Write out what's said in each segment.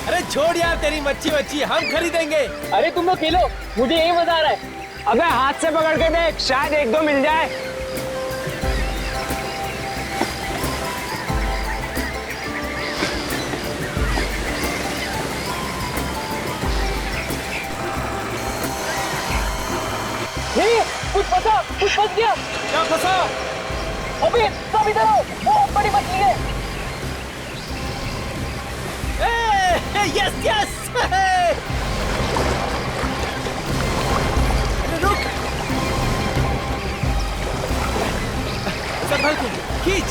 अरे छोड़ यार तेरी मच्छी हम खरीदेंगे। अरे तुम लोग खेलो, मुझे यही मजा आ रहा है। अबे हाथ से पकड़ के देख, शायद एक दो मिल जाए। नहीं, कुछ फंस गया। क्या फंसा? अबे सब इधर आओ, बहुत बड़ी मछली है। Yes yes. रुक, संभल के खींच।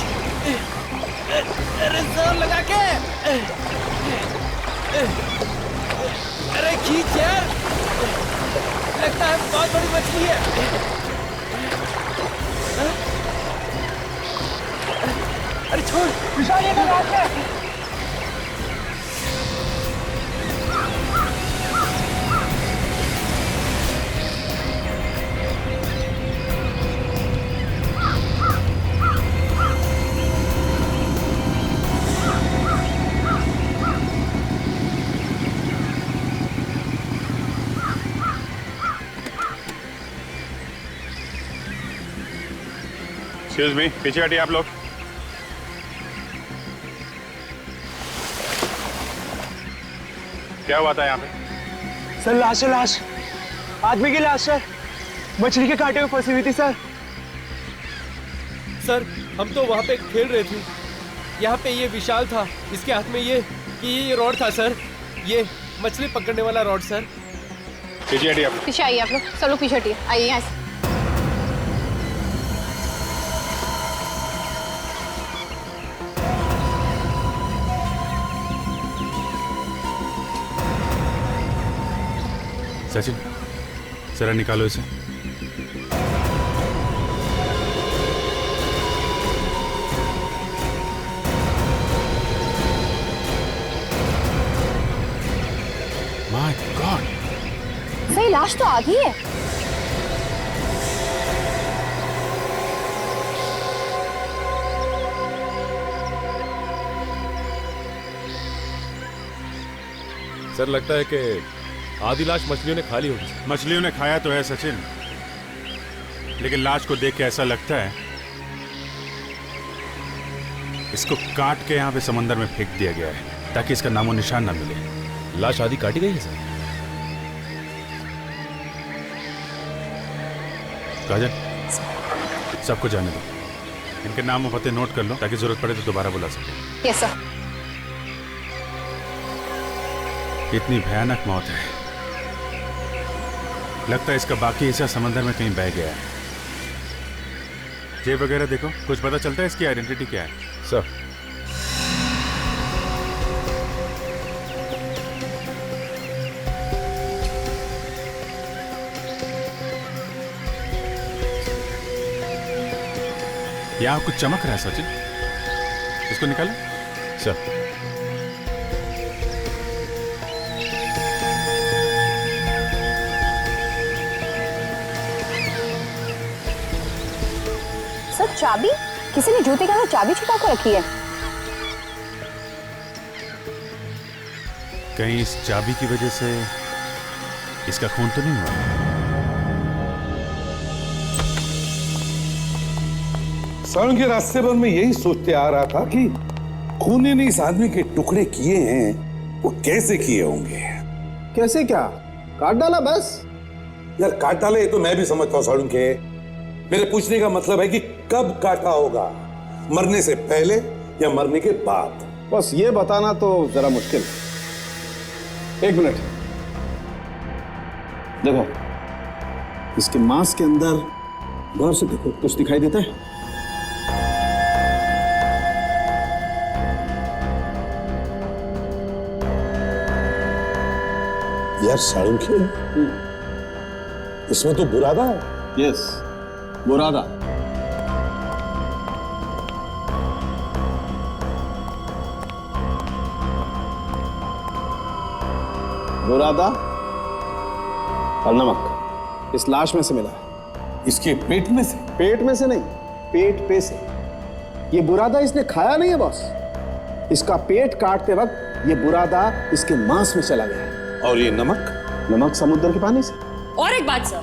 अरे जोर लगा के। अरे खींच यार, लगता है बहुत बड़ी मछली है। अरे छोड़ विशाल, ये तो रास्ता है। एक्सक्यूज मी, पीछे हटिए आप लोग। क्या हुआ था यहाँ पे? सर लाश है, लाश आदमी की लाश है, मछली के कांटे में फंसी हुई थी सर। सर हम तो वहाँ पे खेल रहे थे, यहाँ पे ये विशाल था, इसके हाथ में ये रॉड था सर, ये मछली पकड़ने वाला रॉड सर। पीछे हटिए आप लोग। पीछे आइए आप लोग, सब लोग पीछे हटिए, आइए यहाँ से। सचिन, जरा निकालो इसे। माय गॉड, सही लाश तो आधी है। सर लगता है कि आधी लाश मछलियों ने खा ली होगी। मछलियों ने खाया तो है सचिन, लेकिन लाश को देख के ऐसा लगता है इसको काट के यहाँ पे समंदर में फेंक दिया गया है ताकि इसका नामो निशान ना मिले। लाश आधी काटी गई है सर। काजल, सबको जाने दो, इनके नाम और पते नोट कर लो ताकि जरूरत पड़े तो दोबारा बुला सके। Yes sir. इतनी भयानक मौत है, लगता है इसका बाकी हिस्सा समंदर में कहीं बह गया है। जेब वगैरह देखो, कुछ पता चलता है इसकी आइडेंटिटी क्या है? सर यहाँ कुछ चमक रहा है सचिन, इसको निकालो। सर सर चाबी, किसी ने जूते के अंदर चाबी छुपा कर रखी है। कहीं इस चाबी की वजह से इसका खून तो नहीं हुआ? सालों के रास्ते पर मैं यही सोचते आ रहा था कि खूनी ने इस आदमी के टुकड़े किए हैं, वो कैसे किए होंगे। कैसे क्या, काट डाला बस? यार काट डाले ये तो मैं भी समझता हूँ सालुन के, मेरे पूछने का मतलब है कि कब काटा होगा, मरने से पहले या मरने के बाद? बस ये बताना तो जरा मुश्किल। एक मिनट देखो, इसके मांस के अंदर गौर से देखो, कुछ दिखाई देता है? यार सालुन के, इसमें तो बुरादा है। यस, बुरादा। बुरादा और नमक इस लाश में से मिला है। इसके पेट में से? पेट में से नहीं, पेट पे से। ये बुरादा इसने खाया नहीं है बॉस, इसका पेट काटते वक्त ये बुरादा इसके मांस में चला गया है। और ये नमक? नमक समुद्र के पानी से। और एक बात सर,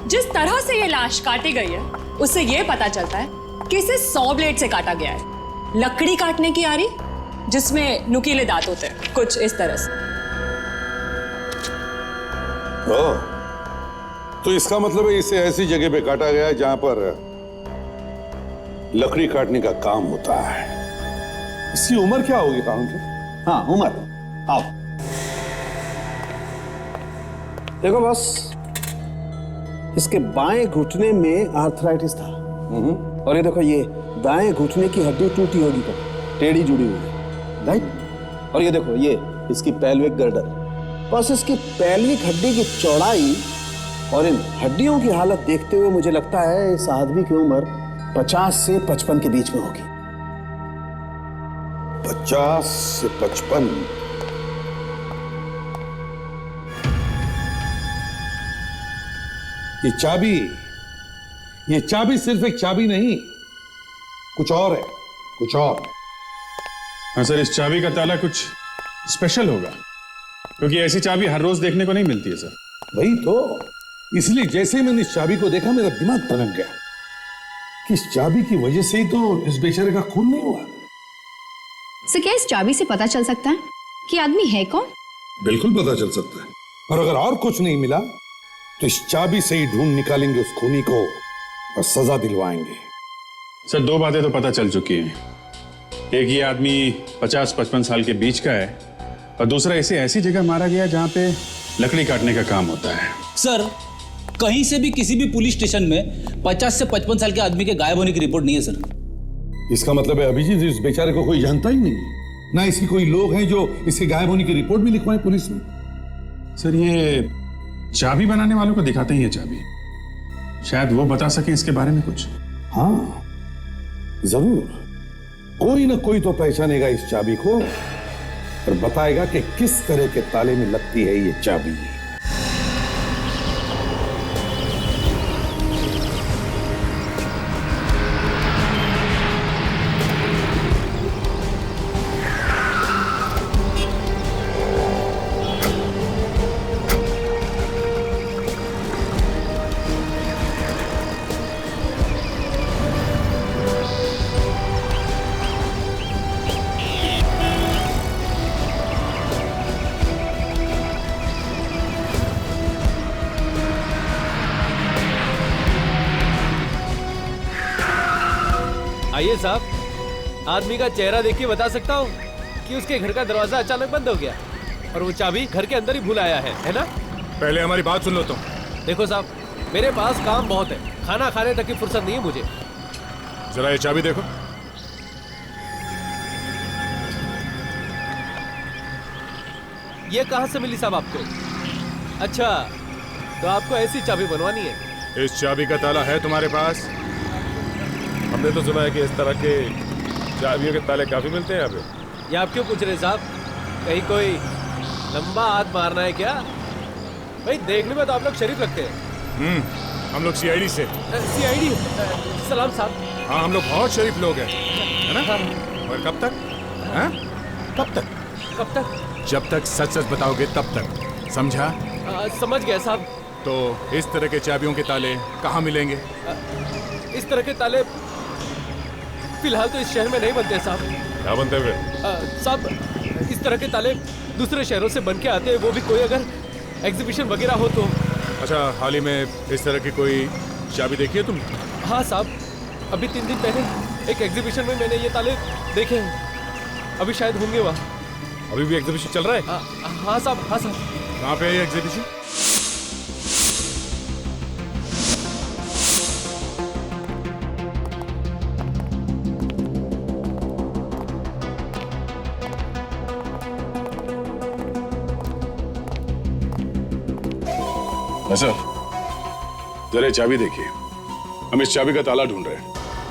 जिस तरह से ये लाश काटी गई है उससे ये पता चलता है कि इसे 100 ब्लेड से काटा गया है। लकड़ी काटने की आरी जिसमें नुकीले दांत होते हैं, कुछ इस तरह से। ओह, तो इसका मतलब है इसे ऐसी जगह पे काटा गया है जहां पर लकड़ी काटने का काम होता है। इसकी उम्र क्या होगी काउंटर? हाँ, उम्र। आओ देखो बॉस, इसके बाएं घुटने में आर्थराइटिस था। और ये देखो, ये दाएं घुटने की हड्डी टूटी होगी, तो टेढ़ी जुड़ी हुई है, राइट? और ये देखो, ये इसकी पेल्विक गर्डर। बस इसकी पेल्विक हड्डी की चौड़ाई और इन हड्डियों की हालत देखते हुए मुझे लगता है इस आदमी की उम्र 50 से 55 के बीच में होगी। 50 से 55? ये चाबी सिर्फ एक चाबी नहीं, कुछ और है, कुछ और। हाँ सर, इस चाबी का ताला कुछ स्पेशल होगा, क्योंकि ऐसी चाबी हर रोज देखने को नहीं मिलती है सर। वही तो, इसलिए जैसे ही मैंने इस चाबी को देखा मेरा दिमाग तनक गया कि इस चाबी की वजह से ही तो इस बेचारे का खून नहीं हुआ। सर, क्या इस चाबी से पता चल सकता है कि आदमी है कौन? बिल्कुल पता चल सकता है, और अगर और कुछ नहीं मिला तो इस चाबी से ही ढूंढ निकालेंगे उस खूनी को और सजा दिलवाएंगे। सर, 2 बातें तो पता चल चुकी हैं। एक, ये आदमी 50-55 साल के बीच का है, और दूसरा, इसे ऐसी जगह मारा गया जहां पे लकड़ी काटने का काम होता है। सर, कहीं से भी किसी भी पुलिस स्टेशन में 50 से 55 साल के आदमी के गायब होने की रिपोर्ट नहीं है सर। इसका मतलब है अभिजीत इस बेचारे को कोई जानता ही नहीं, ना इसकी कोई लोग हैं जो इसके गायब होने की रिपोर्ट भी लिखवाएं पुलिस में। सर, ये चाबी बनाने वालों को दिखाते ही है चाबी, शायद वो बता सके इसके बारे में कुछ। हाँ जरूर, कोई ना कोई तो पहचानेगा इस चाबी को और बताएगा कि किस तरह के ताले में लगती है ये चाबी। आइए साहब, आदमी का चेहरा देख के बता सकता हूँ कि उसके घर का दरवाजा अचानक बंद हो गया और वो चाबी घर के अंदर ही भूल आया है ना? पहले हमारी बात सुन लो तुम। देखो साहब, मेरे पास काम बहुत है, खाना खाने तक की फुर्सत नहीं है मुझे। जरा ये चाबी देखो। ये कहाँ से मिली साहब आपको? अच्छा, तो आपको ऐसी चाबी बनवानी है? इस चाबी का ताला है तुम्हारे पास? हमने तो सुना है कि इस तरह के चाबियों के ताले काफी मिलते हैं यहाँ पे। ये आप क्यों पूछ रहे साहब? कहीं कोई लंबा हाथ मारना है क्या? भाई देखने में तो आप लोग शरीफ लगते हैं। हम लोग सीआईडी से। सीआईडी? सलाम साहब। हाँ, हम लोग बहुत शरीफ लोग हैं, है ना? और कब तक? हाँ? कब तक? कब तक? जब तक सच सच बताओगे तब तक, समझा? समझ गया साहब। तो इस तरह के चाबियों के ताले कहाँ मिलेंगे? इस तरह के ताले फिलहाल तो इस शहर में नहीं बनते साहब। क्या बनते हुए? साहब, इस तरह के ताले दूसरे शहरों से बन के आते हैं, वो भी कोई अगर एग्जीबिशन वगैरह हो तो। अच्छा, हाल ही में इस तरह की कोई चाबी देखी है तुमने? हाँ साहब, अभी 3 दिन पहले एक एग्जीबिशन में मैंने ये ताले देखे हैं। अभी शायद होंगे वहाँ। अभी भी एग्जीबिशन चल रहा है? हाँ साहब, हाँ साहब। कहाँ पे है ये एग्जीबिशन? सर, जरा चाबी देखिए, हम इस चाबी का ताला ढूंढ रहे हैं।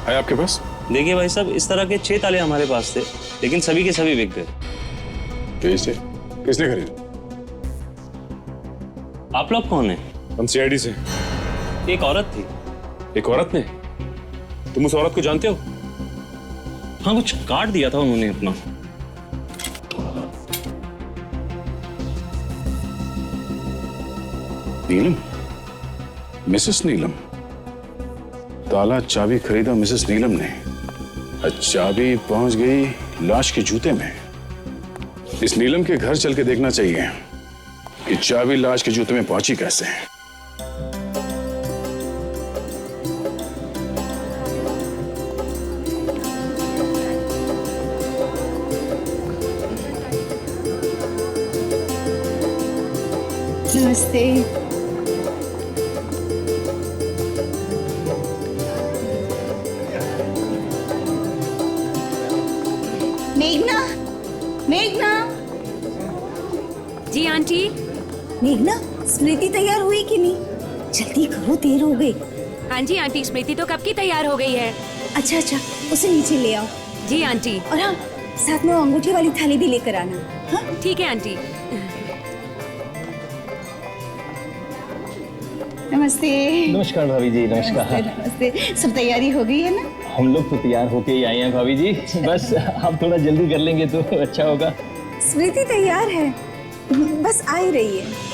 है आपके पास? देखिए भाई साहब, इस तरह के 6 ताले हमारे पास थे, लेकिन सभी के सभी बिक गए। कैसे? किसने खरीदे? आप लोग कौन है? हम सीआईडी से। एक औरत थी। एक औरत ने? तुम उस औरत को जानते हो? हाँ, कुछ काट दिया था उन्होंने अपना। नीलम? मिसेस नीलम? ताला चाबी खरीदा मिसेस नीलम ने, और चाबी पहुंच गई लाश के जूते में। इस नीलम के घर चल के देखना चाहिए कि चाबी लाश के जूते में पहुंची कैसे। नमस्ते। मेघना, मेघना। जी आंटी। मेघना, स्मृति तैयार हुई कि नहीं? जल्दी करो, देर हो गई। हाँ जी आंटी, स्मृति तो कब की तैयार हो गई है। अच्छा अच्छा, उसे नीचे ले आओ। जी आंटी। और हाँ, साथ में वो अंगूठी वाली थाली भी लेकर आना। हाँ? ठीक है आंटी। नमस्ते। नमस्कार भाभी जी, नमस्कार। नमस्ते। सब तैयारी हो गई है ना? हम लोग तो तैयार होके ही आए हैं भाभी जी, बस आप थोड़ा जल्दी कर लेंगे तो अच्छा होगा। स्मृति तैयार है, बस आ ही रही है।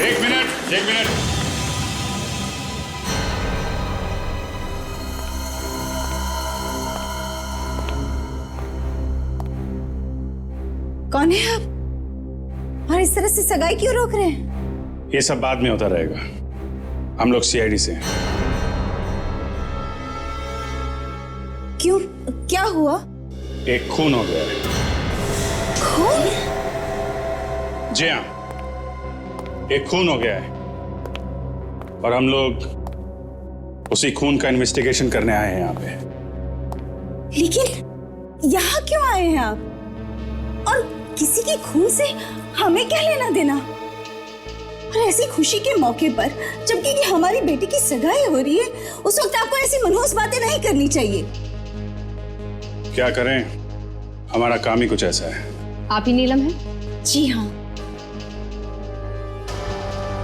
एक मिनट। कौन है आप? और इस तरह से सगाई क्यों रोक रहे हैं? ये सब बाद में होता रहेगा। हम लोग सीआईडी से हैं। क्यों, क्या हुआ? एक खून हो गया है। खून? जी हाँ, एक खून हो गया है और हम लोग उसी खून का इन्वेस्टिगेशन करने आए हैं यहाँ पे। लेकिन यहाँ क्यों आए हैं आप? और किसी के खून से हमें क्या लेना देना? और ऐसी खुशी के मौके पर, जबकि कि हमारी बेटी की सगाई हो रही है, उस वक्त आपको ऐसी मनहूस बातें नहीं करनी चाहिए। क्या करें, हमारा काम ही कुछ ऐसा है। आप ही नीलम हैं? जी हाँ।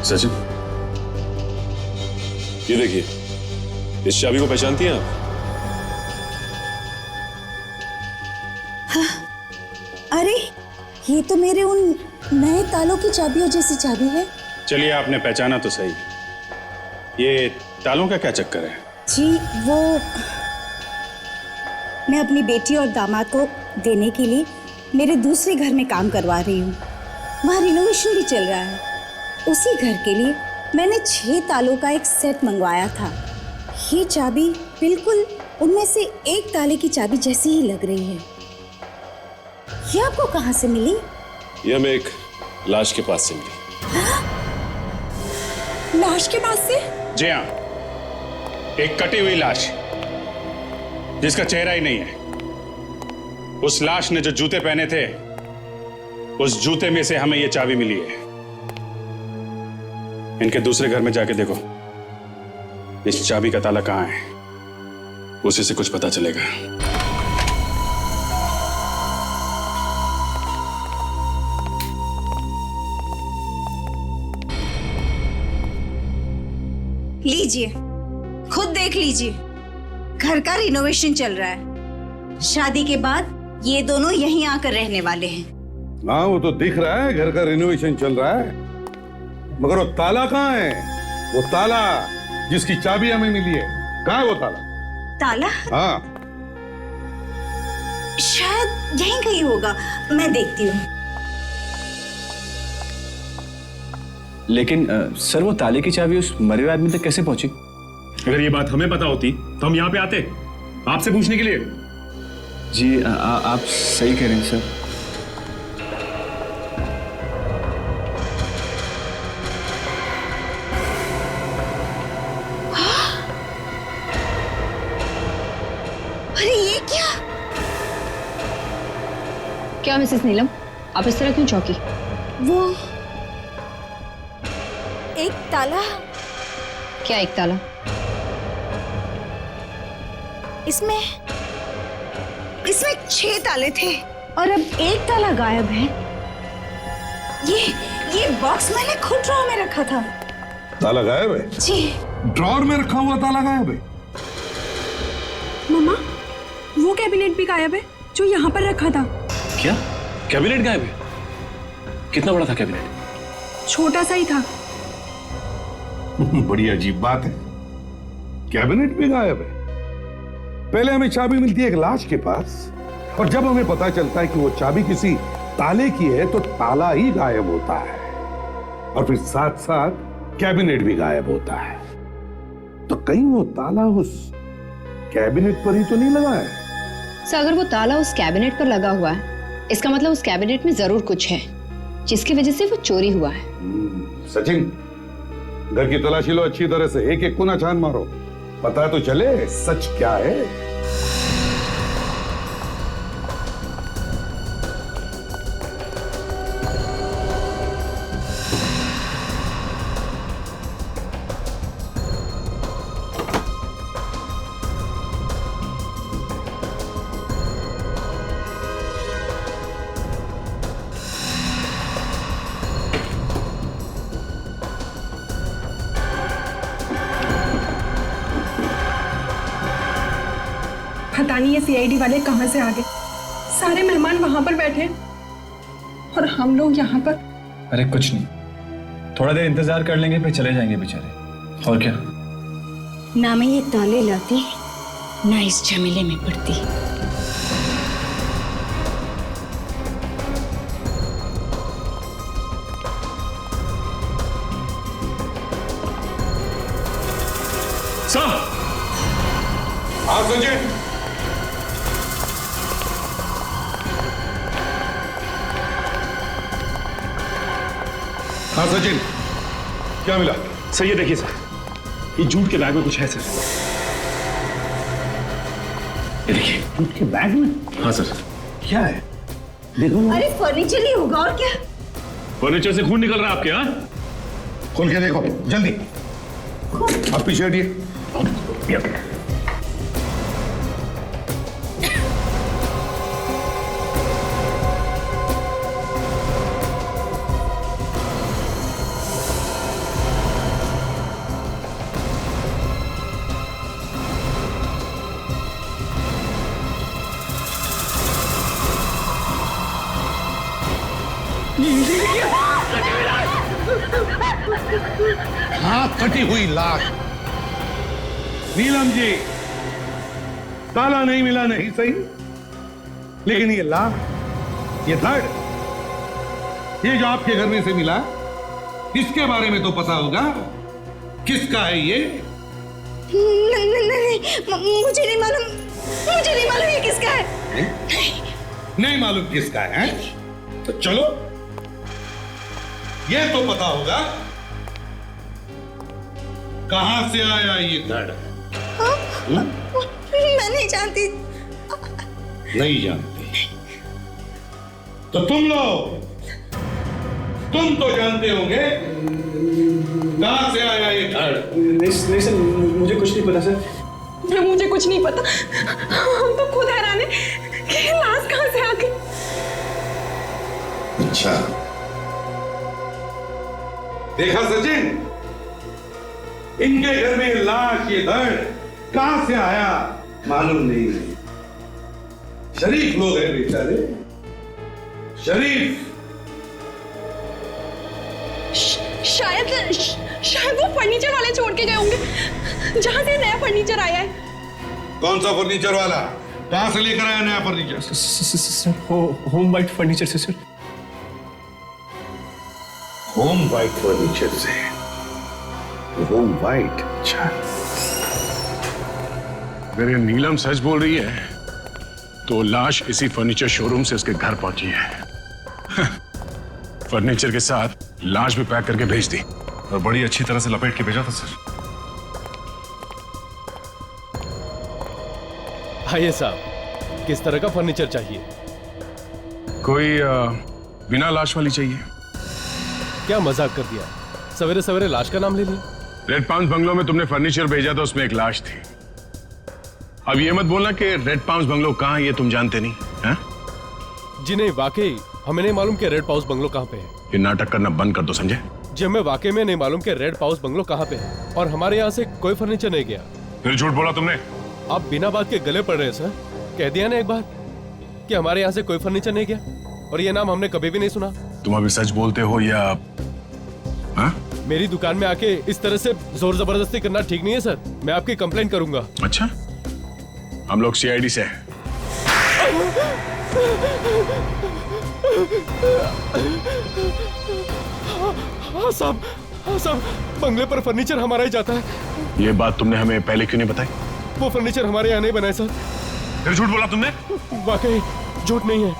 सचिन, ये देखिए, इस चाबी को पहचानती हैं आप? हाँ। अरे, ये तो मेरे उन नए तालों की चाबियों जैसी चाबी है। चलिए, आपने पहचाना तो सही। ये तालों का क्या चक्कर है? जी, वो मैं अपनी बेटी और दामाद को देने के लिए मेरे दूसरे घर में काम करवा रही हूँ। वहाँ रिनोवेशन भी चल रहा है। उसी घर के लिए मैंने 6 तालों का एक सेट मंगवाया था। ये चाबी बिल्कुल उनमें से एक ताले की चाबी जैसी ही लग रही है। ये आपको कहाँ से मिली? ये हमें एक लाश के पास से मिली। लाश के पास से? जी हाँ, एक कटी हुई लाश जिसका चेहरा ही नहीं है। उस लाश ने जो जूते पहने थे, उस जूते में से हमें यह चाबी मिली है। इनके दूसरे घर में जाके देखो, इस चाबी का ताला कहां है, उसी से कुछ पता चलेगा। लीजिए, खुद देख लीजिए। घर का रिनोवेशन चल रहा है। शादी के बाद ये दोनों यहीं आकर रहने वाले हैं। हाँ वो तो दिख रहा है, घर का रिनोवेशन चल रहा है, मगर वो ताला कहाँ है? वो ताला जिसकी चाबी हमें मिली है, कहाँ है वो ताला? ताला? हाँ शायद यहीं कहीं होगा, मैं देखती हूँ। लेकिन सर वो ताले की चाबी उस मरे हुए आदमी तक कैसे पहुंची? अगर ये बात हमें पता होती तो हम यहाँ पे आते आपसे पूछने के लिए। जी आप सही कह रहे हैं सर। अरे ये क्या? क्या मिसेस नीलम, आप इस तरह क्यों चौंकी? वो एक ताला। क्या एक ताला? इसमें 6 ताले थे और अब एक ताला गायब है। ये बॉक्स मैंने खुद ड्रॉर में रखा था। ताला गायब है? जी। ड्रॉर में रखा हुआ ताला गायब है? मम्मा, वो कैबिनेट भी गायब है जो यहाँ पर रखा था। क्या कैबिनेट गायब है? कितना बड़ा था कैबिनेट? छोटा सा ही था। बड़ी अजीब बात है, कैबिनेट भी गायब है। पहले हमें चाबी मिलती है एक लाश के पास, और जब हमें पता चलता है कि वो चाबी किसी ताले की है तो ताला ही गायब होता है, और फिर साथ साथ कैबिनेट भी गायब होता है। तो कहीं वो ताला उस कैबिनेट पर ही तो नहीं लगा है? सर अगर वो ताला उस कैबिनेट पर लगा हुआ है, इसका मतलब उस कैबिनेट में जरूर कुछ है जिसकी वजह से वो चोरी हुआ है। सचिन, घर की तलाशी लो अच्छी तरह से, एक एक कोना छान मारो, पता तो चले सच क्या है। पता नहीं ये सीआईडी वाले कहाँ से आ गए। सारे मेहमान वहां पर बैठे और हम लोग यहाँ पर। अरे कुछ नहीं, थोड़ा देर इंतजार कर लेंगे फिर चले जाएंगे बेचारे। और क्या? ना मैं ये ताले लाती ना इस झमेले में पड़ती। सर! हाँ सचिन, हाँ सचिन, क्या मिला? सर ये देखिए सर, ये जूट के बैग में कुछ है सर। ये देखिए, जूट के बैग में? हाँ सर। क्या है? देखो। अरे फर्नीचर ही होगा और क्या? फर्नीचर से खून निकल रहा है आपके? हाँ, खोल के देखो जल्दी। अब पीछे हटिए। हाँ, कटी हुई लाश। नीलम जी, ताला नहीं मिला नहीं सही, लेकिन ये लाश, ये धड़, ये जो आपके घर में से मिला, इसके बारे में तो पता होगा। किसका है ये? नहीं, मुझे नहीं मालूम ये किसका है। नहीं मालूम किसका है? तो चलो, ये तो पता होगा कहां से आया ये धड़। मैं नहीं जानती। नहीं जानती तो तुम लोग, तुम तो जानते होंगे कहां से आया ये धड़। नहीं सर, मुझे कुछ नहीं पता सर। मुझे कुछ नहीं पता। हम तो खुद हैरान है कि लाश कहां से आ गई। अच्छा, देखा सचिन, इनके घर में लाश, ये धड़ कहां से आया मालूम नहीं। शरीफ लोग हैं बेचारे, शरीफ। शायद वो फर्नीचर वाले छोड़ के गए होंगे जहां से नया फर्नीचर आया है। कौन सा फर्नीचर वाला? कहां से लेकर आया नया furniture? Sir home white furniture से सर। होम वाइट फर्नीचर से? Home white? अच्छा। अगर ये नीलम सच बोल रही है तो लाश इसी फर्नीचर शोरूम से उसके घर पहुंची है। फर्नीचर के साथ लाश भी पैक करके भेज दी और बड़ी अच्छी तरह से लपेट के भेजा था सर। आइए साहब, किस तरह का फर्नीचर चाहिए? कोई बिना लाश वाली चाहिए। क्या मजाक कर दिया, सवेरे सवेरे लाश का नाम ले लिया। रेड पाउंस बंगलो में तुमने फर्नीचर भेजा था, उसमें एक लाश थी। अब ये मत बोलना कि रेड पाउंस बंगलो कहाँ है ये तुम जानते नहीं हैं? जी नहीं, वाकई हमें नहीं मालूम कि रेड पाउस बंगलो कहाँ पे है। ये नाटक करना बंद कर दो संजय। जी हमें वाकई में नहीं मालूम कि रेड पाउस बंगलो कहाँ पे है और हमारे यहाँ से कोई फर्नीचर नहीं गया। फिर झूठ बोला तुमने। आप बिना बात के गले पड़ रहे हैं सर। कह दिया ना एक बार कि हमारे यहाँ से कोई फर्नीचर नहीं गया, और ये नाम हमने कभी भी नहीं सुना। तुम अभी सच बोलते हो या हाँ? मेरी दुकान में आके इस तरह से जोर जबरदस्ती करना ठीक नहीं है सर। मैं आपकी कंप्लेंट करूंगा। अच्छा, हम लोग सीआईडी से हैं। हाँ साहब, बंगले पर फर्नीचर हमारा ही जाता है। ये बात तुमने हमें पहले क्यों नहीं बताई? वो फर्नीचर हमारे यहाँ नहीं बना है सर। फिर झूठ बोला तुमने। वाकई झूठ नहीं है,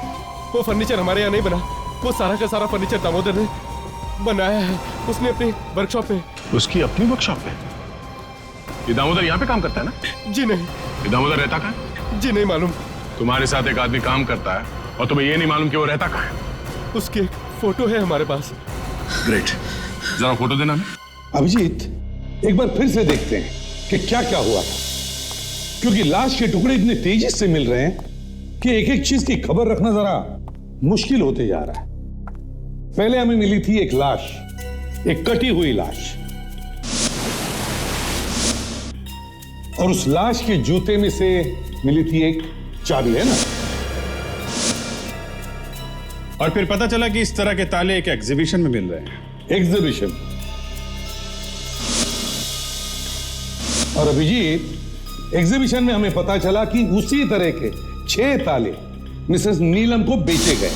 वो फर्नीचर हमारे यहाँ नहीं बना। वो सारा का सारा फर्नीचर दामोदर ने बनाया है, उसने अपनी वर्कशॉप में। उसकी अपनी वर्कशॉप में? ये दामोदर यहाँ पे काम करता है ना? जी नहीं। ये दामोदर रहता कहाँ है? जी नहीं मालूम। तुम्हारे साथ एक आदमी काम करता है और तुम्हें ये नहीं मालूम कि वो रहता कहाँ है? उसकी एक फोटो है हमारे पास। ग्रेट, जरा फोटो देना हमें। अभिजीत, एक बार फिर से देखते हैं कि क्या क्या हुआ था, क्योंकि लाश के टुकड़े इतनी तेजी से मिल रहे हैं कि एक एक चीज की खबर रखना जरा मुश्किल होते जा रहा है। पहले हमें मिली थी एक लाश, एक कटी हुई लाश, और उस लाश के जूते में से मिली थी एक चाबी, है ना? और फिर पता चला कि इस तरह के ताले एक एग्जीबिशन में मिल रहे हैं। एग्जीबिशन? और अभिजीत, एग्जीबिशन में हमें पता चला कि उसी तरह के 6 ताले मिसेस नीलम को बेचे गए।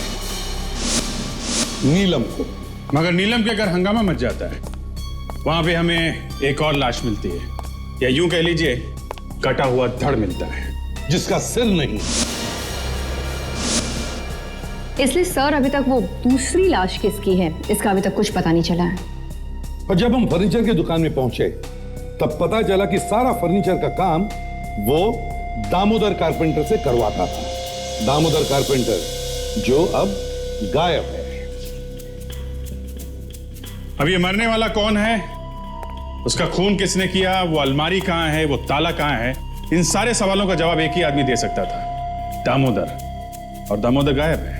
नीलम को। मगर नीलम के घर हंगामा मच जाता है, वहां पे हमें एक और लाश मिलती है, या यूं कह लीजिए कटा हुआ धड़ मिलता है, जिसका सिर नहीं। इसलिए सर अभी तक वो दूसरी लाश किसकी है इसका अभी तक कुछ पता नहीं चला है। और जब हम फर्नीचर की दुकान में पहुंचे तब पता चला कि सारा फर्नीचर का काम वो दामोदर कारपेंटर से करवाता था। दामोदर कारपेंटर जो अब गायब है। अब ये मरने वाला कौन है, उसका खून किसने किया, वो अलमारी कहां है, वो ताला कहां है, इन सारे सवालों का जवाब एक ही आदमी दे सकता था, दामोदर। और दामोदर गायब है।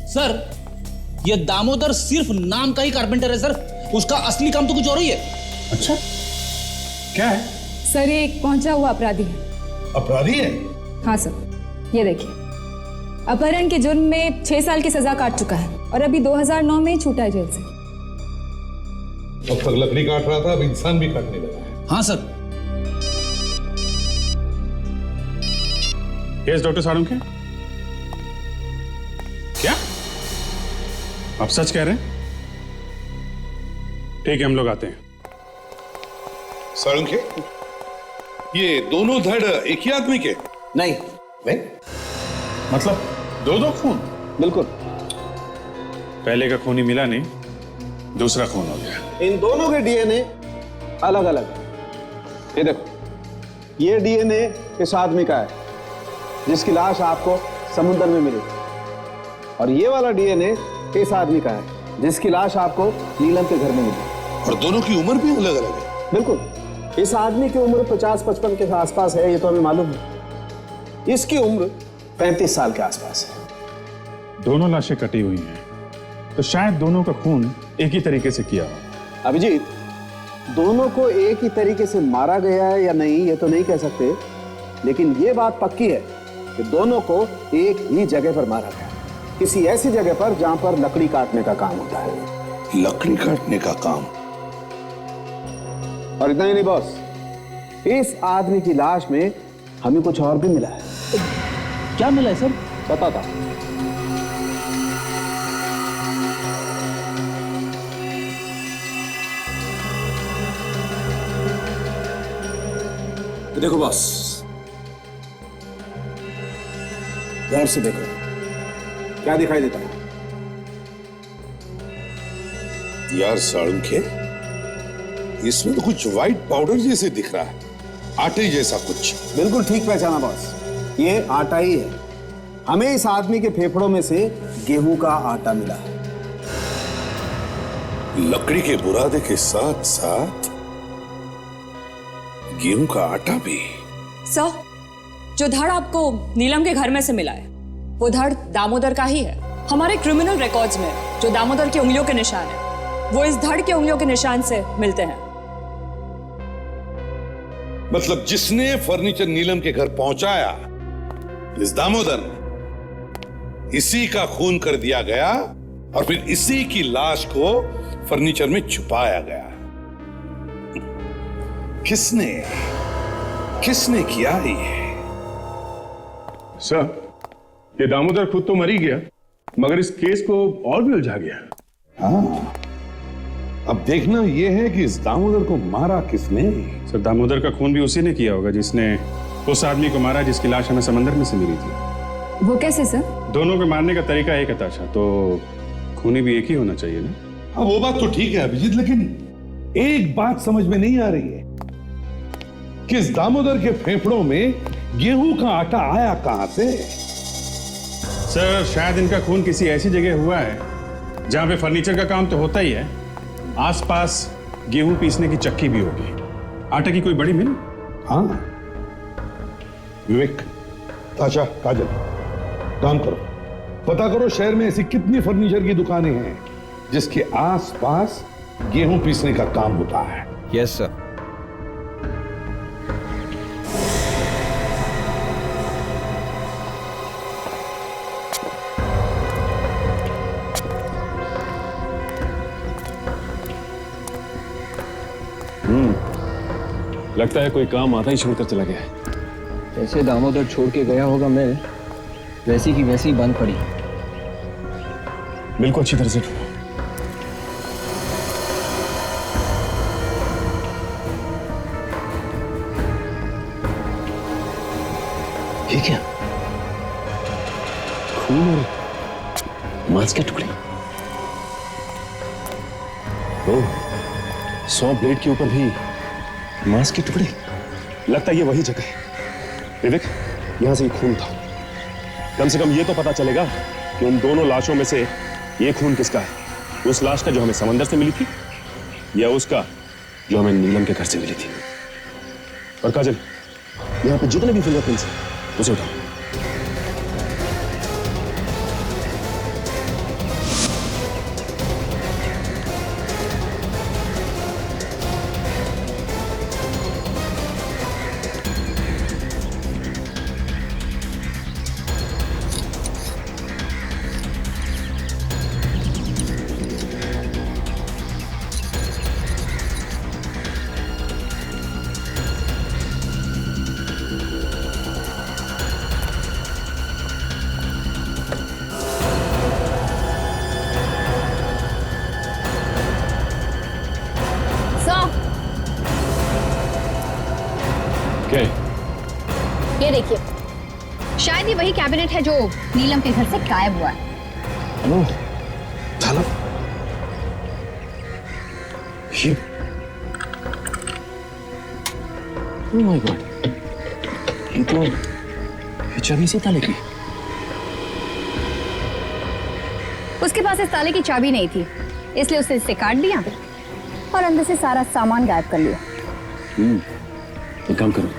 सर, ये दामोदर सिर्फ नाम का ही कारपेंटर है सर, उसका असली काम तो कुछ और ही है। अच्छा, क्या है? सर, ये एक पहुंचा हुआ अपराधी है। अपराधी है? हाँ सर, ये देखिए, अपहरण के जुर्म में 6 साल की सजा काट चुका है और अभी 2009 में ही छूटा है जेल से। अब तक लकड़ी काट रहा था, अब इंसान भी काटने लगा है। हाँ सर। यस डॉक्टर साळुंखे, क्या आप सच कह रहे हैं? ठीक है, हम लोग आते हैं। साळुंखे, ये दोनों धड़ एक ही आदमी के? नहीं। मतलब दो खून? बिल्कुल। पहले का खून ही मिला नहीं, दूसरा खून हो गया। इन दोनों के डीएनए अलग अलग है। ये देखो, ये डीएनए इस आदमी का है जिसकी लाश आपको समुद्र में मिली, और ये वाला डीएनए इस आदमी का है जिसकी लाश आपको नीलम के घर में मिली। और दोनों की उम्र भी अलग अलग है। बिल्कुल। इस आदमी की उम्र 50-55 के आसपास है, ये तो हमें मालूम है। इसकी उम्र 35 साल के आसपास है। दोनों लाशें कटी हुई हैं, तो शायद दोनों का खून एक ही तरीके से किया हो। अभिजीत, दोनों को एक ही तरीके से मारा गया है या नहीं ये तो नहीं कह सकते, लेकिन ये बात पक्की है कि दोनों को एक ही जगह पर मारा गया, किसी ऐसी जगह पर जहां पर लकड़ी काटने का काम होता है। लकड़ी काटने का काम? और इतना ही नहीं बॉस, इस आदमी की लाश में हमें कुछ और भी मिला है। क्या मिला है सर? बताता। देखो बॉस, गौर से देखो, क्या दिखाई देता है? यार साळुंखे, इसमें तो कुछ व्हाइट पाउडर जैसे दिख रहा है, आटे जैसा कुछ। बिल्कुल ठीक पहचाना बॉस, ये आटा ही है। हमें इस आदमी के फेफड़ों में से गेहूं का आटा मिला है। लकड़ी के बुरादे के साथ साथ गेहूं का आटा भी। सर, जो धड़ आपको नीलम के घर में से मिला है वो धड़ दामोदर का ही है। हमारे क्रिमिनल रिकॉर्ड्स में जो दामोदर की उंगलियों के निशान है वो इस धड़ के उंगलियों के निशान से मिलते हैं। मतलब जिसने फर्नीचर नीलम के घर पहुंचाया, इस दामोदर ने, इसी का खून कर दिया गया और फिर इसी की लाश को फर्नीचर में छुपाया गया। किसने किया ये? सर, ये दामोदर खुद तो मर ही गया, मगर इस केस को और भी उलझा गया। हाँ, अब देखना यह है कि इस दामोदर को मारा किसने। सर, दामोदर का खून भी उसी ने किया होगा जिसने उस आदमी को मारा जिसकी लाश हमें समंदर में से मिली थी। वो कैसे सर? दोनों को मारने का तरीका एक था, तो खूनी भी एक ही होना चाहिए ना। हाँ, वो बात तो ठीक है अभिजीत, लेकिन एक बात समझ में नहीं आ रही है कि इस दामोदर के फेफड़ों में गेहूं का आटा आया कहां से? सर, शायद इनका खून किसी ऐसी जगह हुआ है जहां पे फर्नीचर का काम तो होता ही है, आसपास गेहूं पीसने की चक्की भी होगी, आटे की कोई बड़ी मिल। हाँ विवेक, ताशा, काजल, काम करो, पता करो शहर में ऐसी कितनी फर्नीचर की दुकानें हैं जिसके आसपास गेहूं पीसने का काम होता है। Yes sir. लगता है कोई काम आता ही छोड़कर चला गया है। जैसे दामोदर छोड़ के गया होगा मिल, वैसी की वैसी बंद पड़ी। मिल को अच्छी तरह से ढूंढो। ये क्या? खून और मांस के टुकड़े। ओह, 100 ब्लेड के ऊपर भी मांस के टुकड़े। लगता है ये वही जगह है। विवेक, यहां से ये खून था। कम से कम ये तो पता चलेगा कि उन दोनों लाशों में से ये खून किसका है। उस लाश का जो हमें समंदर से मिली थी या उसका जो हमें नीलम के घर से मिली थी। और काजल, यहां पे जितने भी फिंगरप्रिंट्स हैं उसे उठाओ। ये देखिए, शायद ये वही कैबिनेट है जो नीलम के घर से गायब हुआ है। ओह, थाला। ये ओह माय गॉड, ये चाबी से ताले की। उसके पास इस ताले की चाबी नहीं थी, इसलिए उसने इसे काट दिया और अंदर से सारा सामान गायब कर लिया। एक काम करो,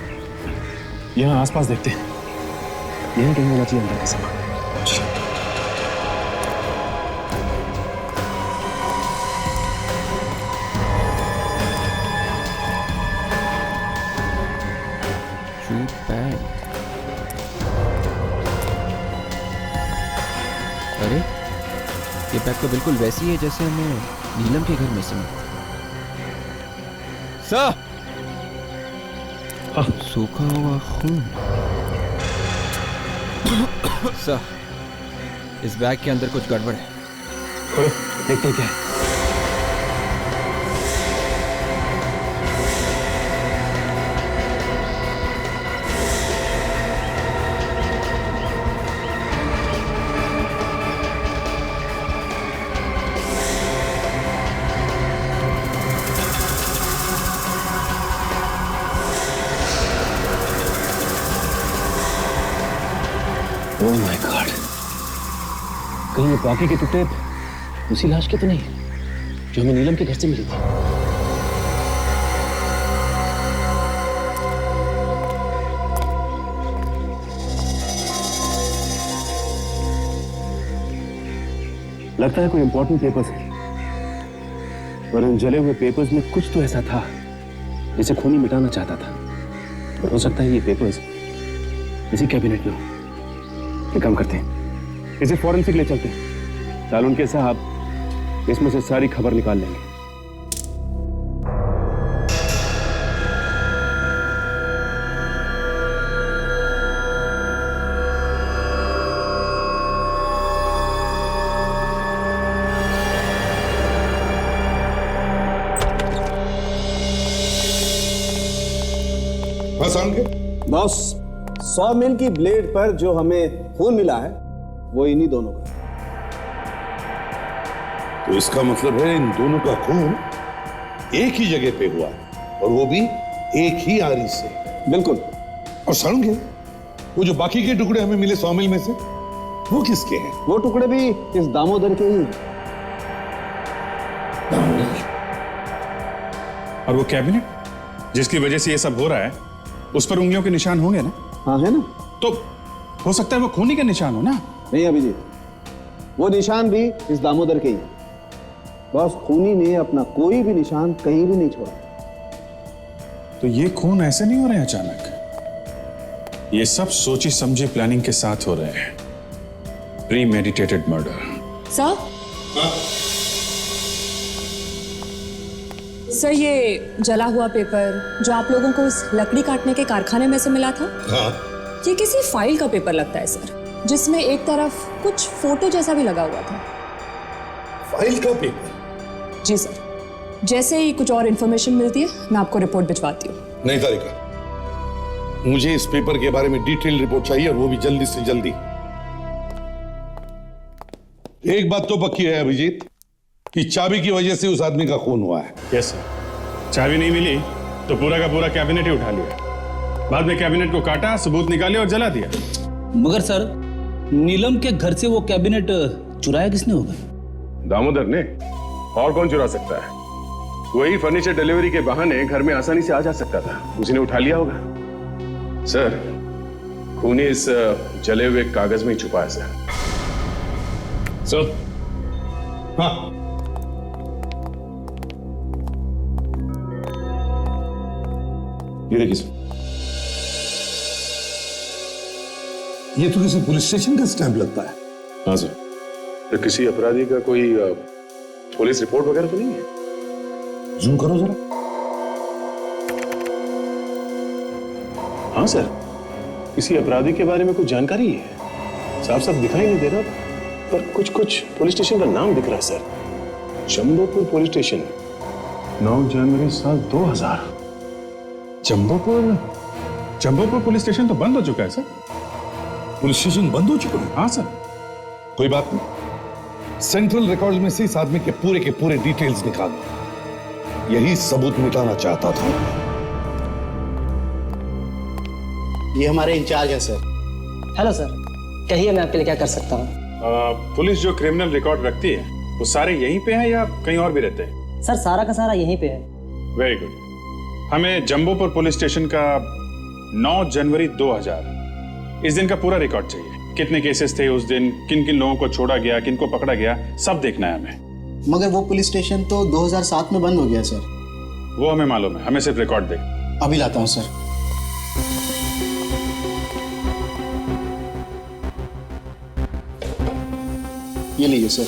यहाँ आसपास देखते हैं, यहीं कहीं होना चाहिए अंदर का सामान। अरे ये बैग तो बिल्कुल वैसी है जैसे हमें नीलम के घर में से मिली। सर, सूखा हुआ खून। सर, इस बैग के अंदर कुछ गड़बड़ है। खोलो, देखते क्या है। ओह माय गॉड, कहीं ये बाकी के टुकड़े उसी लाश के तो नहीं जो हमें नीलम के घर से मिली थी? लगता है कोई इंपॉर्टेंट पेपर्स है, और इन जले हुए पेपर्स में कुछ तो ऐसा था जिसे खूनी मिटाना चाहता था। और हो सकता है ये पेपर्स इसी कैबिनेट में हो। एक काम करते हैं, इसे फॉरेंसिक ले चलते हैं। सालुनके साहब इसमें से सारी खबर निकाल लेंगे। बॉस, 100 मिल की ब्लेड पर जो हमें खून मिला है वो इन्हीं दोनों का। तो इसका मतलब है इन दोनों का खून एक ही जगह पे हुआ, और वो भी एक ही आरी से। बिल्कुल। और सालुंके, वो जो बाकी के टुकड़े हमें मिले 100 मिल में से, वो किसके हैं? वो टुकड़े भी इस दामोदर के ही हैं। और वो कैबिनेट जिसकी वजह से ये सब हो रहा है, उस पर उंगलियों के निशान होंगे ना? हाँ है ना। तो हो सकता है वो खूनी के निशान हो ना? नहीं अभिजीत, वो निशान भी इस दामोदर के ही हैं। बस खूनी ने अपना कोई भी निशान कहीं भी नहीं छोड़ा। तो ये खून ऐसे नहीं हो रहे हैं अचानक, ये सब सोची समझी प्लानिंग के साथ हो रहे हैं। प्रीमेडिटेटेड मर्डर। सर, सर ये जला हुआ पेपर जो आप लोगों को उस लकड़ी काटने के कारखाने में से मिला था, हाँ। ये किसी फाइल का पेपर लगता है सर, जिसमें एक तरफ कुछ फोटो जैसा भी लगा हुआ था। फाइल का पेपर? जी सर, जैसे ही कुछ और इन्फॉर्मेशन मिलती है मैं आपको रिपोर्ट भिजवाती हूँ। नहीं तारिका, मुझे इस पेपर के बारे में डिटेल रिपोर्ट चाहिए, और वो भी जल्दी से जल्दी। एक बात तो पक्की है अभिजीत, कि चाबी की वजह से उस आदमी का खून हुआ है। यस सर, चाबी नहीं मिली तो पूरा का पूरा कैबिनेट ही उठा लिया, बाद में कैबिनेट को काटा, सबूत निकाले और जला दिया। मगर सर, नीलम के घर से वो कैबिनेट चुराया किसने होगा? दामोदर ने, और कौन चुरा सकता है? वही फर्नीचर डिलीवरी के बहाने घर में आसानी से आ जा सकता था, उसी ने उठा लिया होगा। सर, खूनी इस जले हुए कागज में ही छुपा है सर। सर, हाँ, ये देखिए सर, ये तो किसी पुलिस स्टेशन का स्टैंप लगता है। हाँ सर। तो किसी अपराधी का कोई पुलिस रिपोर्ट वगैरह तो नहीं है? जूम करो जरा। हाँ सर, किसी अपराधी के बारे में कुछ जानकारी है? साफ साफ दिखाई नहीं दे रहा, पर कुछ कुछ पुलिस स्टेशन का नाम दिख रहा है सर। जंबोपुर पुलिस स्टेशन, 9 जनवरी साल 2000। जंबोपुर पुलिस स्टेशन तो बंद हो चुका है सर। पुलिस स्टेशन बंद हो चुका है? हाँ सर। कोई बात नहीं, सेंट्रल रिकॉर्ड में से इस आदमी के पूरे डिटेल्स निकाल दो। यही सबूत मिटाना चाहता था। ये हमारे इंचार्ज है सर। हेलो सर, कहिए मैं आपके लिए क्या कर सकता हूँ? पुलिस जो क्रिमिनल रिकॉर्ड रखती है वो सारे यहीं पे हैं या कहीं और भी रहते हैं? सर सारा का सारा यहीं पे है। Very good. हमें जंबोपुर पुलिस स्टेशन का 9 जनवरी 2000 इस दिन का पूरा रिकॉर्ड चाहिए। कितने केसेस थे उस दिन, किन किन लोगों को छोड़ा गया, किन को पकड़ा गया, सब देखना है हमें। मगर वो पुलिस स्टेशन तो 2007 में बंद हो गया सर। वो हमें मालूम है, हमें सिर्फ रिकॉर्ड दे। अभी लाता हूँ सर। ये लीजिए सर,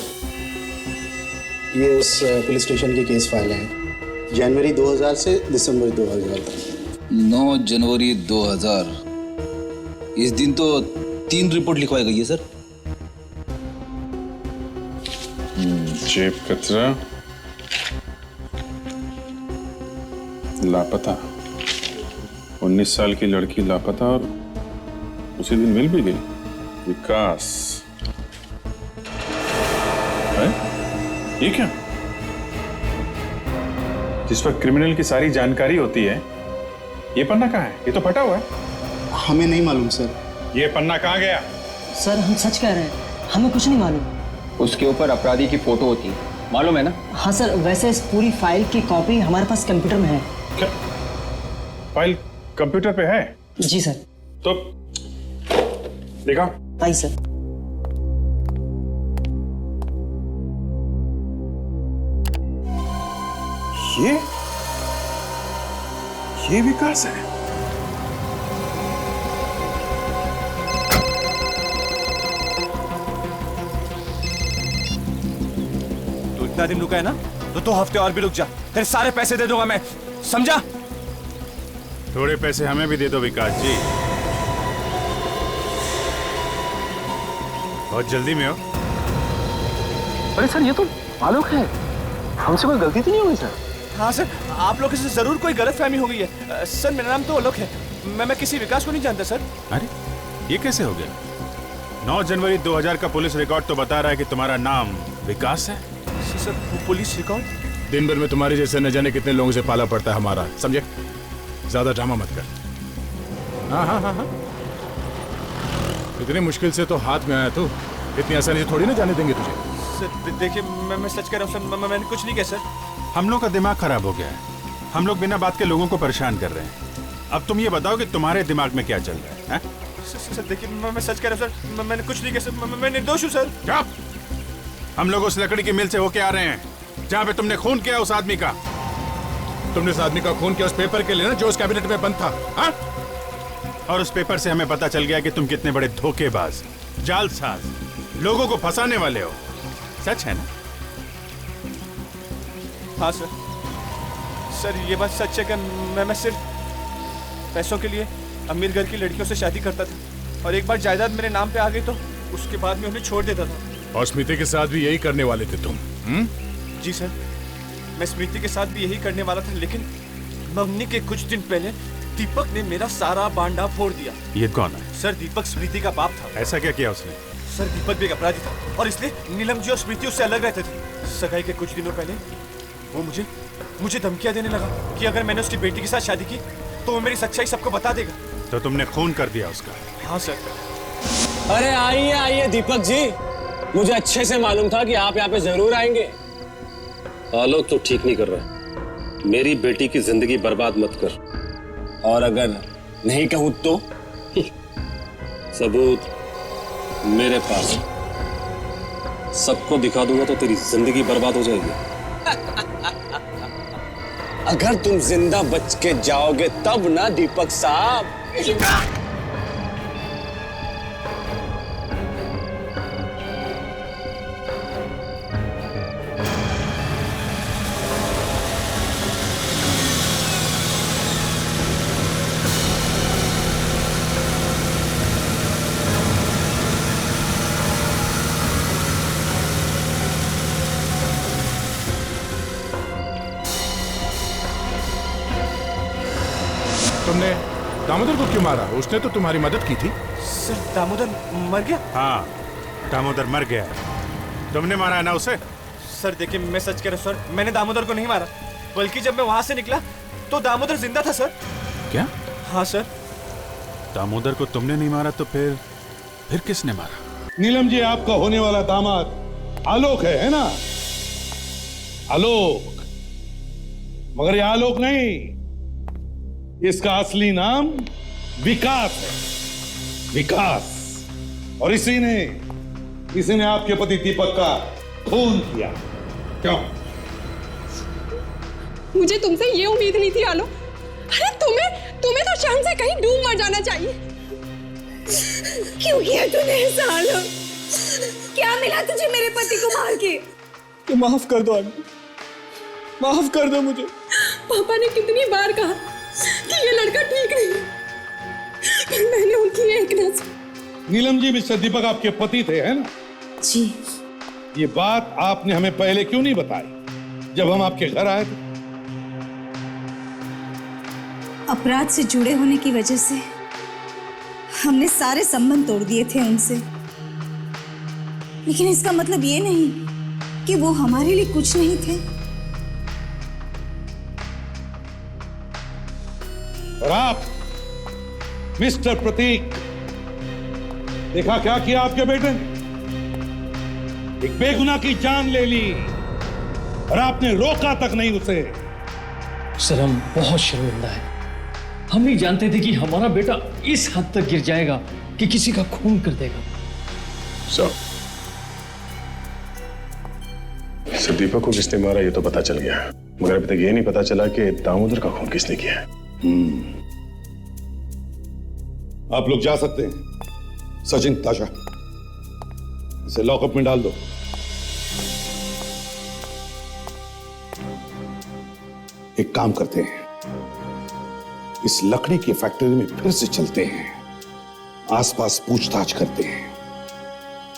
ये उस पुलिस स्टेशन की केस फाइल है, जनवरी 2000 से दिसंबर 2000 तक। 9 जनवरी 2000। इस दिन तो 3 रिपोर्ट लिखवाई गई है सर। जेब कतरा, लापता, 19 साल की लड़की लापता और उसी दिन मिल भी गई। विकास है? ये क्या? जिस पर क्रिमिनल की सारी जानकारी होती है, ये पन्ना कहाँ है? ये तो फटा हुआ है। हमें नहीं मालूम सर। ये पन्ना कहाँ गया? सर हम सच कह रहे हैं, हमें कुछ नहीं मालूम। उसके ऊपर अपराधी की फोटो होती है, मालूम है ना? हाँ सर, वैसे इस पूरी फाइल की कॉपी हमारे पास कंप्यूटर में है। क्या? फाइल कंप्यूटर पे है? जी सर। तो देखा? आई सर। ये विकास है। तू इतना दिन रुका है ना, तो 2 हफ्ते और भी रुक जा, तेरे सारे पैसे दे दूंगा मैं, समझा? थोड़े पैसे हमें भी दे दो विकास जी, बहुत जल्दी में हो। अरे सर, ये तो आलोक है, हमसे कोई गलती तो नहीं हुई सर? हाँ सर, आप लोगों से जरूर कोई गलतफहमी हो गई है। सर मेरा नाम तो आलोक है, मैं किसी विकास को नहीं जानता सर। अरे ये कैसे हो गया? 9 जनवरी 2000 का पुलिस रिकॉर्ड तो बता रहा है कि तुम्हारा नाम विकास है। Sir police record? दिन भर में तुम्हारे जैसे न जाने कितने लोगों से पाला पड़ता है हमारा, समझे? ज्यादा ड्रामा मत कर। हाँ हाँ हाँ हाँ, इतनी मुश्किल से तो हाथ में आया तू, इतनी आसानी से थोड़ी ना जाने देंगे तुझे। सर देखिए, मैं सच कह रहा हूँ सर, मैंने कुछ नहीं किया सर। हम लोग का दिमाग खराब हो गया है, हम लोग बिना बात के लोगों को परेशान कर रहे हैं। अब तुम ये बताओ कि तुम्हारे दिमाग में क्या चल रहा है? सर देखिए, मैं सच कह रहा हूँ सर, मैंने कुछ नहीं किया सर, मैं निर्दोष हूँ सर। क्या? हम लोग उस लकड़ी की मिल से होके आ रहे हैं जहाँ पे तुमने खून किया उस आदमी का। तुमने उस आदमी का खून किया उस पेपर के लिए ना, जो उस कैबिनेट में बंद था। हा? और उस पेपर से हमें पता चल गया कि तुम कितने बड़े धोखेबाज, जालसाज, लोगों को फंसाने वाले हो। सच है ना? हाँ सर, सर ये बात सच है कि मैं सिर्फ पैसों के लिए अमीर घर की लड़कियों से शादी करता था, और एक बार जायदाद मेरे नाम पे आ गई तो उसके बाद मैं उन्हें छोड़ देता था। और स्मृति के साथ भी यही करने वाले थे तुम? जी सर, मैं स्मृति के साथ भी यही करने वाला था, लेकिन मम्मी के कुछ दिन पहले दीपक ने मेरा सारा बांडा फोड़ दिया। ये कौन है? सर दीपक स्मृति का बाप था। ऐसा क्या किया उसने? सर दीपक भी एक अपराधी था, और इसलिए नीलम जी और स्मृति उससे अलग रहते थे। सगाई के कुछ दिनों पहले वो मुझे धमकियां देने लगा कि अगर मैंने उसकी बेटी के साथ शादी की तो वो मेरी सच्चाई सबको बता देगा। तो तुमने खून कर दिया उसका? हाँ सर। अरे आइए आइए दीपक जी, मुझे अच्छे से मालूम था कि आप यहाँ पे जरूर आएंगे। आलोक तो ठीक नहीं कर रहा, मेरी बेटी की जिंदगी बर्बाद मत कर। और अगर नहीं कहूँ तो? सबूत मेरे पास, सबको दिखा दूंगा तो तेरी जिंदगी बर्बाद हो जाएगी। अगर तुम जिंदा बच के जाओगे तब ना दीपक साहब। तुमने दामोदर को क्यों मारा? उसने तो तुम्हारी मदद की थी। सर दामोदर मर गया? हाँ, दामोदर मर गया। तुमने मारा है ना उसे? सर देखिए, मैं सच कह रहा हूँ सर, मैंने दामोदर को नहीं मारा, बल्कि जब मैं वहां से निकला तो दामोदर जिंदा था सर। क्या? हाँ सर। दामोदर को तुमने नहीं मारा तो फिर किसने मारा? नीलम जी, आपका होने वाला दामाद आलोक है ना? आलोक, मगर ये आलोक नहीं, इसका असली नाम विकास है। विकास। और इसी ने आपके पति दीपक का खून किया। क्यों? मुझे तुमसे ये उम्मीद नहीं थी आलोक। अरे तुम्हें तो शर्म से कहीं डूब मर जाना चाहिए। क्यों किया तूने ऐसा आलोक? क्या मिला तुझे मेरे पति को मार के? तो माफ कर दो आंटी, माफ कर दो मुझे। पापा ने कितनी बार कहा कि ये लड़का ठीक नहीं है, पर मैंने उनकी एक न सुनी। नीलम जी, मिस्टर दीपक आपके पति थे, है ना? जी। ये बात आपने हमें पहले क्यों नहीं बताई जब हम आपके घर आए थे? अपराध से जुड़े होने की वजह से हमने सारे संबंध तोड़ दिए थे उनसे, लेकिन इसका मतलब ये नहीं कि वो हमारे लिए कुछ नहीं थे। और आप मिस्टर प्रतीक, देखा क्या किया आपके बेटे ने? एक बेगुनाह की जान ले ली और आपने रोका तक नहीं उसे। सर, हम बहुत शर्मिंदा है। हम नहीं जानते थे कि हमारा बेटा इस हद तक गिर जाएगा कि किसी का खून कर देगा। सर, दीपक को किसने मारा ये तो पता चल गया, मगर अभी तक ये नहीं पता चला कि दामोदर का खून किसने किया है। आप लोग जा सकते हैं। सचिन, ताशा, इसे लॉकअप में डाल दो। एक काम करते हैं, इस लकड़ी की फैक्ट्री में फिर से चलते हैं, आसपास पूछताछ करते हैं।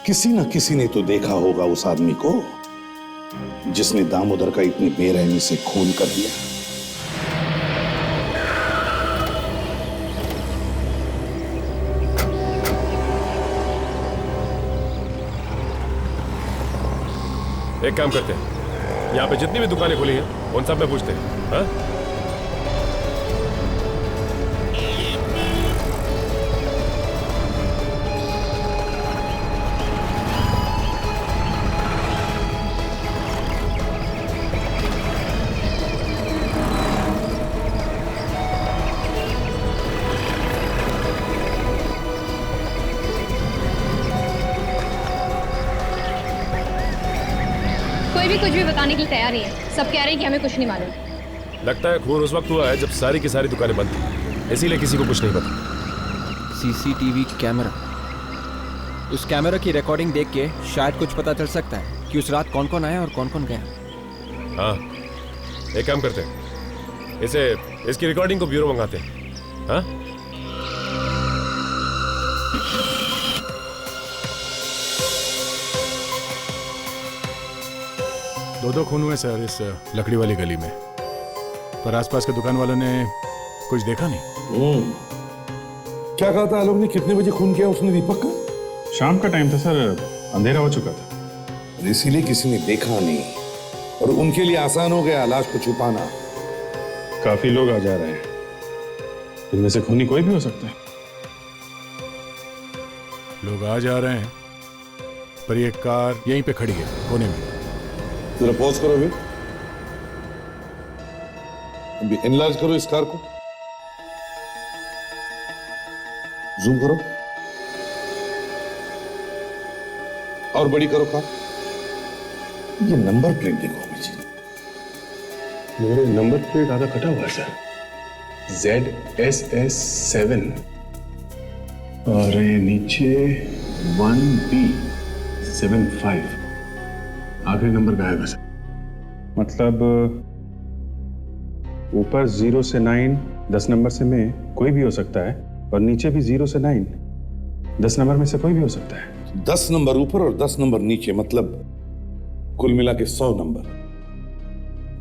किसी न किसी ने तो देखा होगा उस आदमी को जिसने दामोदर का इतनी बेरहमी से खून कर दिया। एक काम करते हैं, यहाँ पे जितनी भी दुकानें खुली हैं उन सब में पूछते हैं। हाँ? कोई भी कुछ भी बताने के लिए तैयार नहीं है। सब कह रहे हैं कि हमें कुछ नहीं मालूम। लगता है खून उस वक्त हुआ है जब सारी की सारी दुकानें बंद थी, इसीलिए किसी को कुछ नहीं पता। सीसीटीवी कैमरा, उस कैमरा की रिकॉर्डिंग देख के शायद कुछ पता चल सकता है कि उस रात कौन कौन आया और कौन कौन गया। हाँ, एक काम करते हैं, इसकी रिकॉर्डिंग को ब्यूरो मंगाते हैं। हाँ? दो खून हुए सर इस लकड़ी वाली गली में, पर आसपास के दुकान वालों ने कुछ देखा नहीं। क्या कहा था आलोक ने? कितने बजे खून किया उसने दीपक का? शाम का टाइम था सर, अंधेरा हो चुका था। इसीलिए किसी ने देखा नहीं और उनके लिए आसान हो गया लाश को छुपाना। काफी लोग आ जा रहे हैं, इनमें से खूनी कोई भी हो सकता है। लोग आ जा रहे हैं, पर ये कार यहीं पे खड़ी है कोने में। जरा पॉज करो अभी एनलार्ज करो इस कार को, जूम करो और बड़ी करो कार। ये नंबर प्लेट देखो मुझे। मेरे नंबर प्लेट आधा कटा हुआ है सर, ZSS7 और ये नीचे 1B75, आखिरी नंबर गायब है सर। मतलब ऊपर 0 से 9 10 नंबर से में कोई भी हो सकता है, और नीचे भी 0 से 9 10 नंबर में से कोई भी हो सकता है। 10 नंबर ऊपर और 10 नंबर नीचे, मतलब कुल मिला के 100 नंबर।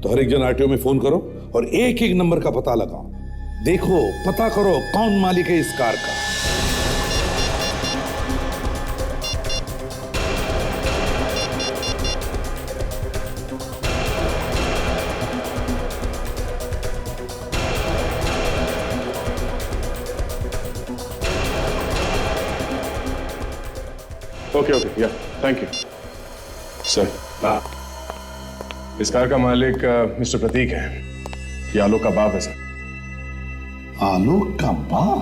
तो हर एक जन आरटीओ में फोन करो और एक एक नंबर का पता लगाओ। देखो, पता करो कौन मालिक है इस कार का। ओके, या थैंक यू सर। इस कार का मालिक मिस्टर प्रतीक है, ये आलोक का बाप है सर। आलोक का बाप?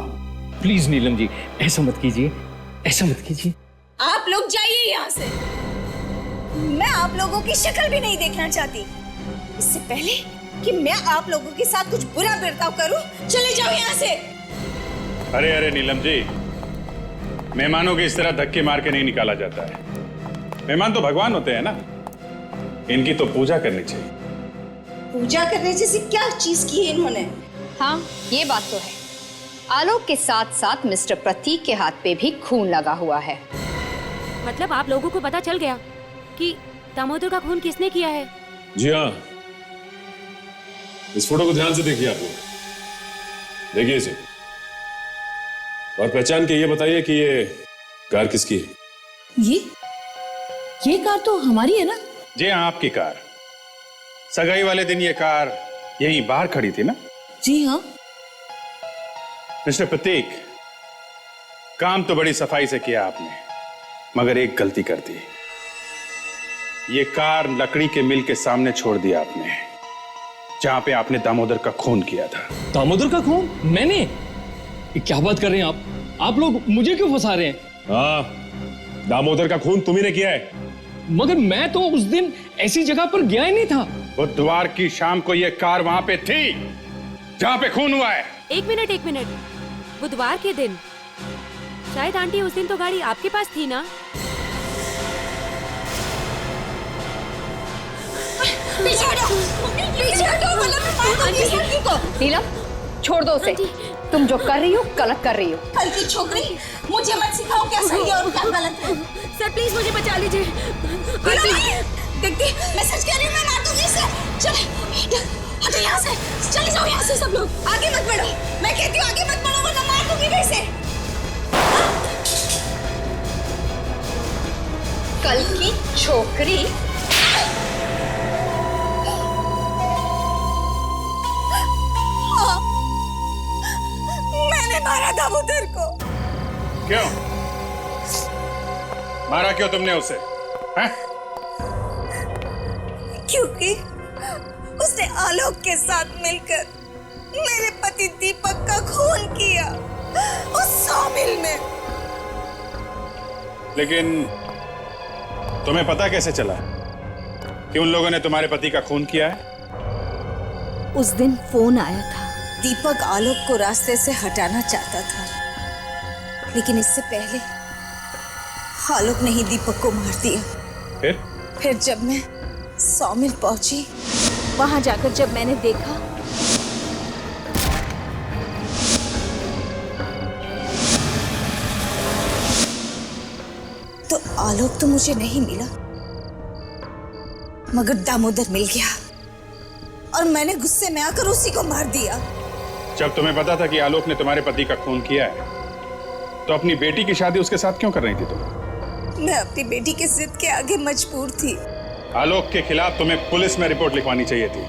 प्लीज नीलम जी, ऐसा मत कीजिए, ऐसा मत कीजिए। आप लोग जाइए यहाँ से, मैं आप लोगों की शक्ल भी नहीं देखना चाहती। इससे पहले कि मैं आप लोगों के साथ कुछ बुरा बर्ताव करूं, चले जाओ यहाँ से। अरे नीलम जी, मेहमानों के इस तरह धक्के मार के नहीं निकाला जाता है। मेहमान तो भगवान होते हैं ना, इनकी तो पूजा करनी चाहिए। पूजा करने जैसी क्या चीज की है इन्होंने? हाँ, ये बात तो है। आलोक के साथ साथ मिस्टर प्रतीक के हाथ पे भी खून लगा हुआ है। मतलब आप लोगों को पता चल गया कि दामोदर का खून किसने किया है? जी हाँ, इस फोटो को ध्यान से देखिए आप लोग। देखिए इसे और पहचान के ये बताइए कि ये कार किसकी है। ये कार तो हमारी है ना? जी हाँ, आपकी कार। सगाई वाले दिन ये कार यहीं बाहर खड़ी थी ना? जी हाँ। मिस्टर प्रतीक, काम तो बड़ी सफाई से किया आपने, मगर एक गलती कर दी। ये कार लकड़ी के मिल के सामने छोड़ दिया आपने, जहां पे आपने दामोदर का खून किया था। दामोदर का खून? मैंने? ये क्या बात कर रहे हैं आप लोग मुझे क्यों फंसा रहे हैं? हाँ, दामोदर का खून तुम्ही ने किया है। मगर मैं तो उस दिन ऐसी जगह पर गया ही नहीं था। बुधवार की शाम को ये कार वहां पे थी जहां पे खून हुआ है। एक मिनट, बुधवार के दिन? शायद आंटी उस दिन तो गाड़ी आपके पास थी ना? नीलम, छोड़ दो उसे। तुम जो कर रही हो गलत कर रही हो। कल की छोकरी, मुझे मत सिखाओ क्या सही है और क्या गलत है। सर प्लीज मुझे बचा लीजिए। देखती, मैं सच कह रही हूँ, मैं मार दूंगी इसे। चलो हटो यहाँ से, चले जाओ यहाँ से सब लोग। आगे मत बढ़ो, मैं कहती हूँ आगे मत बढ़ो वरना मार दूंगी मैं इसे। कल की छोकरी। हाँ, मैंने मारा दामोदर को। क्यों मारा? क्यों तुमने उसे? हैं? क्योंकि उसने आलोक के साथ मिलकर मेरे पति दीपक का खून किया उस सौमिल में। लेकिन तुम्हें पता कैसे चला कि उन लोगों ने तुम्हारे पति का खून किया है? उस दिन फोन आया था। दीपक आलोक को रास्ते से हटाना चाहता था, लेकिन इससे पहले आलोक ने ही दीपक को मार दिया। फिर जब मैं सौमिल पहुंची, वहां जाकर जब मैंने देखा तो आलोक तो मुझे नहीं मिला, मगर दामोदर मिल गया और मैंने गुस्से में आकर उसी को मार दिया। जब तुम्हें पता था कि आलोक ने तुम्हारे पति का खून किया है, तो अपनी बेटी की शादी उसके साथ क्यों कर रही थी तुम? मैं अपनी बेटी की जिद के आगे मजबूर थी। आलोक के खिलाफ तुम्हें पुलिस में रिपोर्ट लिखवानी चाहिए थी,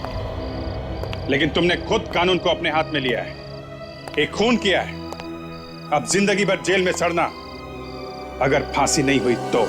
लेकिन तुमने खुद कानून को अपने हाथ में लिया है, एक खून किया है। अब जिंदगी भर जेल में सड़ना, अगर फांसी नहीं हुई तो।